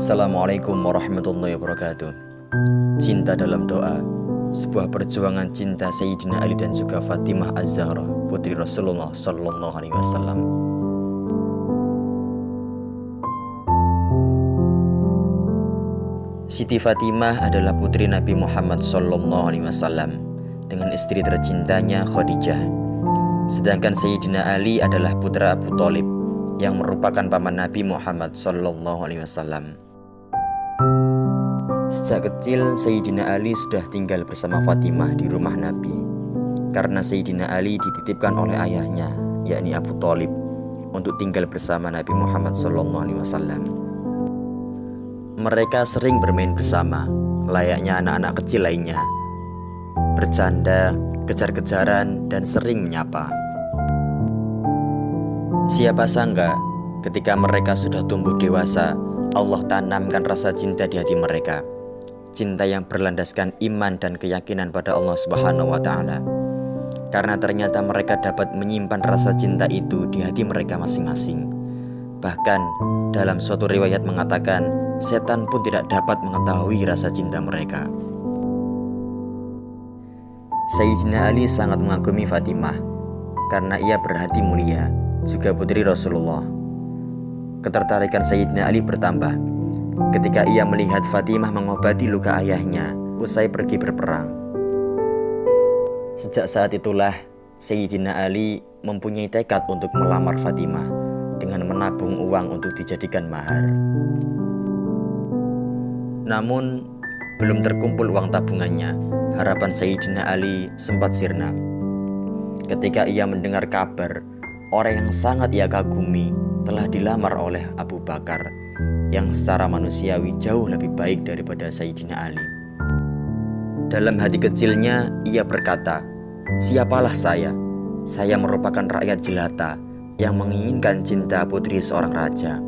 Assalamualaikum warahmatullahi wabarakatuh. Cinta dalam doa, sebuah perjuangan cinta Sayyidina Ali dan juga Fatimah Az-Zahra, putri Rasulullah Sallallahu Alaihi Wasallam. Siti Fatimah adalah putri Nabi Muhammad Sallallahu Alaihi Wasallam dengan istri tercintanya Khadijah. Sedangkan Sayyidina Ali adalah putra Abu Thalib yang merupakan paman Nabi Muhammad Sallallahu Alaihi Wasallam. Sejak kecil, Sayyidina Ali sudah tinggal bersama Fatimah di rumah Nabi karena Sayyidina Ali dititipkan oleh ayahnya, yakni Abu Thalib, untuk tinggal bersama Nabi Muhammad SAW. Mereka sering bermain bersama, layaknya anak-anak kecil lainnya, bercanda, kejar-kejaran, dan sering menyapa. Siapa sangka, ketika mereka sudah tumbuh dewasa, Allah tanamkan rasa cinta di hati mereka. Cinta yang berlandaskan iman dan keyakinan pada Allah Subhanahu wa Ta'ala. Karena ternyata mereka dapat menyimpan rasa cinta itu di hati mereka masing-masing. Bahkan dalam suatu riwayat mengatakan, setan pun tidak dapat mengetahui rasa cinta mereka. Sayyidina Ali sangat mengagumi Fatimah karena ia berhati mulia, juga putri Rasulullah. Ketertarikan Sayyidina Ali bertambah ketika ia melihat Fatimah mengobati luka ayahnya usai pergi berperang. Sejak saat itulah Sayyidina Ali mempunyai tekad untuk melamar Fatimah dengan menabung uang untuk dijadikan mahar. Namun belum terkumpul uang tabungannya, harapan Sayyidina Ali sempat sirna ketika ia mendengar kabar orang yang sangat ia kagumi telah dilamar oleh Abu Bakar yang secara manusiawi jauh lebih baik daripada Sayyidina Ali. Dalam hati kecilnya ia berkata, "Siapalah saya? Saya merupakan rakyat jelata yang menginginkan cinta putri seorang raja."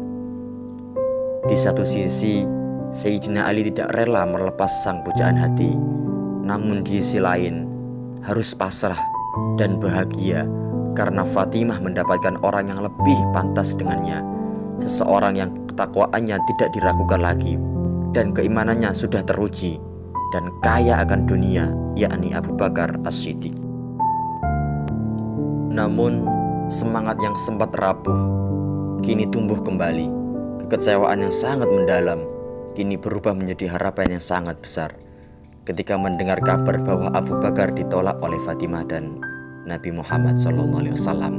Di satu sisi, Sayyidina Ali tidak rela melepas sang pujaan hati, namun di sisi lain harus pasrah dan bahagia karena Fatimah mendapatkan orang yang lebih pantas dengannya, seseorang yang ketakwaannya tidak diragukan lagi dan keimanannya sudah teruji dan kaya akan dunia, yakni Abu Bakar As-Siddiq. Namun semangat yang sempat rapuh kini tumbuh kembali. Kekecewaan yang sangat mendalam kini berubah menjadi harapan yang sangat besar ketika mendengar kabar bahwa Abu Bakar ditolak oleh Fatimah dan Nabi Muhammad SAW.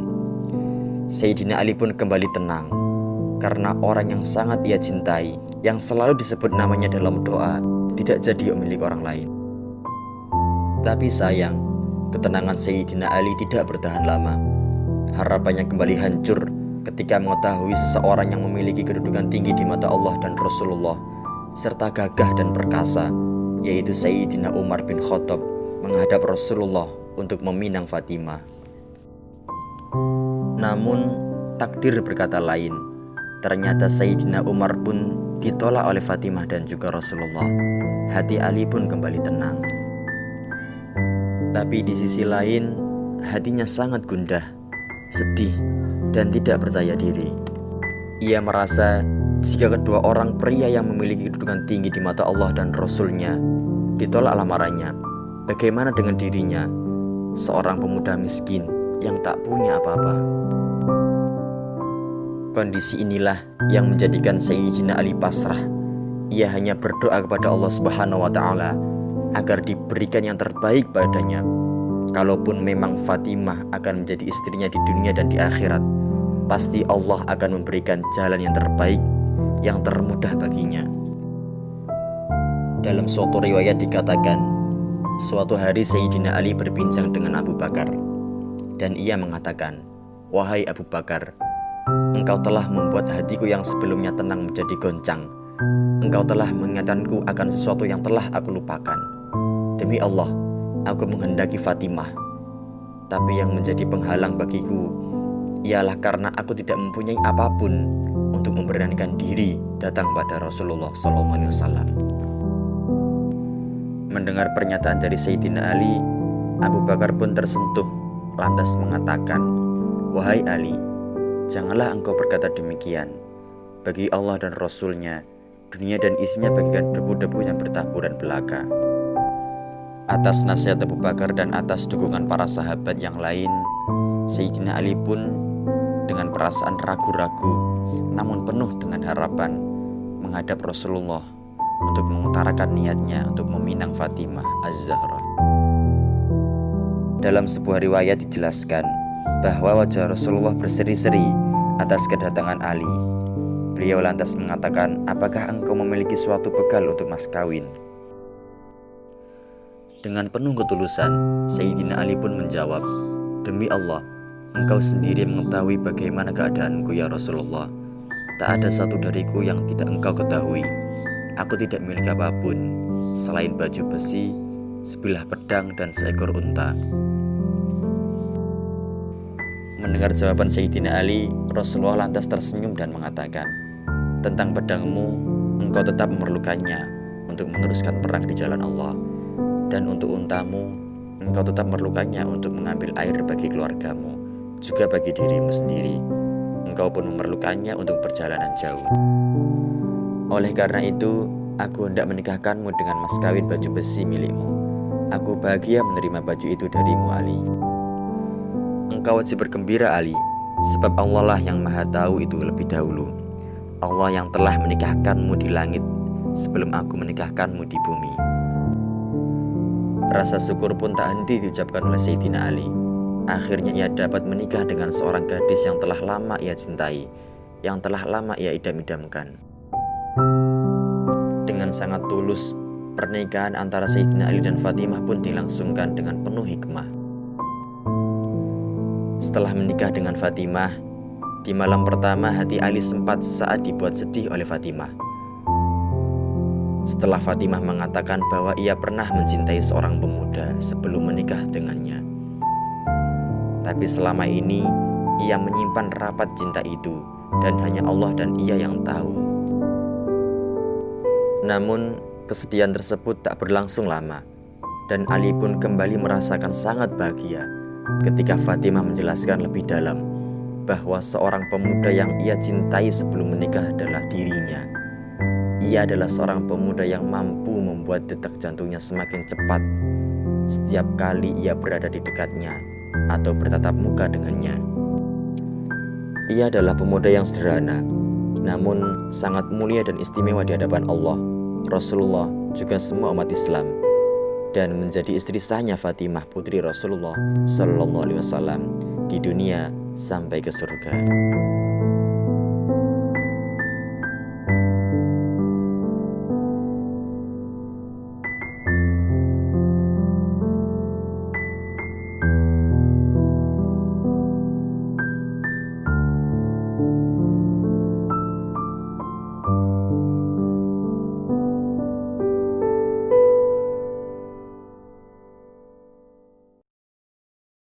Sayyidina Ali pun kembali tenang karena orang yang sangat ia cintai, yang selalu disebut namanya dalam doa, tidak jadi milik orang lain. Tapi sayang, ketenangan Sayyidina Ali tidak bertahan lama. Harapannya kembali hancur ketika mengetahui seseorang yang memiliki kedudukan tinggi di mata Allah dan Rasulullah, serta gagah dan perkasa, yaitu Sayyidina Umar bin Khattab, menghadap Rasulullah untuk meminang Fatimah. Namun takdir berkata lain. Ternyata Sayyidina Umar pun ditolak oleh Fatimah dan juga Rasulullah. Hati Ali pun kembali tenang. Tapi di sisi lain, hatinya sangat gundah, sedih, dan tidak percaya diri. Ia merasa jika kedua orang pria yang memiliki kedudukan tinggi di mata Allah dan Rasulnya ditolak lamarannya, bagaimana dengan dirinya, seorang pemuda miskin yang tak punya apa-apa? Kondisi inilah yang menjadikan Sayyidina Ali pasrah. Ia hanya berdoa kepada Allah Subhanahu wa Ta'ala agar diberikan yang terbaik padanya. Kalaupun memang Fatimah akan menjadi istrinya di dunia dan di akhirat, pasti Allah akan memberikan jalan yang terbaik, yang termudah baginya. Dalam suatu riwayat dikatakan, suatu hari Sayyidina Ali berbincang dengan Abu Bakar, dan ia mengatakan, "Wahai Abu Bakar, engkau telah membuat hatiku yang sebelumnya tenang menjadi goncang. Engkau telah mengingatkanku akan sesuatu yang telah aku lupakan. Demi Allah, aku menghendaki Fatimah. Tapi yang menjadi penghalang bagiku ialah karena aku tidak mempunyai apapun untuk memberanikan diri datang pada Rasulullah SAW." Mendengar pernyataan dari Sayyidina Ali, Abu Bakar pun tersentuh, lantas mengatakan, "Wahai Ali, janganlah engkau berkata demikian. Bagi Allah dan Rasul-Nya, dunia dan isinya bagikan debu-debu yang bertaburan belaka. Atas nasihat Abu Bakar dan atas dukungan para sahabat yang lain, Sayyidina Ali pun dengan perasaan ragu-ragu namun penuh dengan harapan menghadap Rasulullah untuk mengutarakan niatnya untuk meminang Fatimah Az-Zahra. Dalam sebuah riwayat dijelaskan bahwa wajah Rasulullah berseri-seri atas kedatangan Ali. Beliau lantas mengatakan, "Apakah engkau memiliki suatu bekal untuk mas kawin?" Dengan penuh ketulusan, Sayyidina Ali pun menjawab, "Demi Allah, engkau sendiri mengetahui bagaimana keadaanku ya Rasulullah. Tak ada satu dariku yang tidak engkau ketahui. Aku tidak memiliki apapun selain baju besi, sebilah pedang, dan seekor unta." Mendengar jawaban Sayyidina Ali, Rasulullah lantas tersenyum dan mengatakan, "Tentang pedangmu, engkau tetap memerlukannya untuk meneruskan perang di jalan Allah. Dan untuk untamu, engkau tetap memerlukannya untuk mengambil air bagi keluargamu, juga bagi dirimu sendiri. Engkau pun memerlukannya untuk perjalanan jauh. Oleh karena itu, aku hendak menikahkanmu dengan mas kawin baju besi milikmu. Aku bahagia menerima baju itu darimu, Ali." Engkau wajib bergembira, Ali, sebab Allah lah yang maha tahu itu lebih dahulu. Allah yang telah menikahkanmu di langit sebelum aku menikahkanmu di bumi. Rasa syukur pun tak henti diucapkan oleh Sayyidina Ali. Akhirnya ia dapat menikah dengan seorang gadis yang telah lama ia cintai, yang telah lama ia idam-idamkan. Dengan sangat tulus, pernikahan antara Sayyidina Ali dan Fatimah pun dilangsungkan dengan penuh hikmah. Setelah menikah dengan Fatimah, di malam pertama hati Ali sempat sesaat dibuat sedih oleh Fatimah. Setelah Fatimah mengatakan bahwa ia pernah mencintai seorang pemuda sebelum menikah dengannya. Tapi selama ini ia menyimpan rapat cinta itu dan hanya Allah dan ia yang tahu. Namun kesedihan tersebut tak berlangsung lama dan Ali pun kembali merasakan sangat bahagia ketika Fatimah menjelaskan lebih dalam bahwa seorang pemuda yang ia cintai sebelum menikah adalah dirinya. Ia adalah seorang pemuda yang mampu membuat detak jantungnya semakin cepat setiap kali ia berada di dekatnya atau bertatap muka dengannya. Ia adalah pemuda yang sederhana, namun sangat mulia dan istimewa di hadapan Allah, Rasulullah, juga semua umat Islam, dan menjadi istri sahnya Fatimah putri Rasulullah Sallallahu Alaihi Wasallam di dunia sampai ke surga.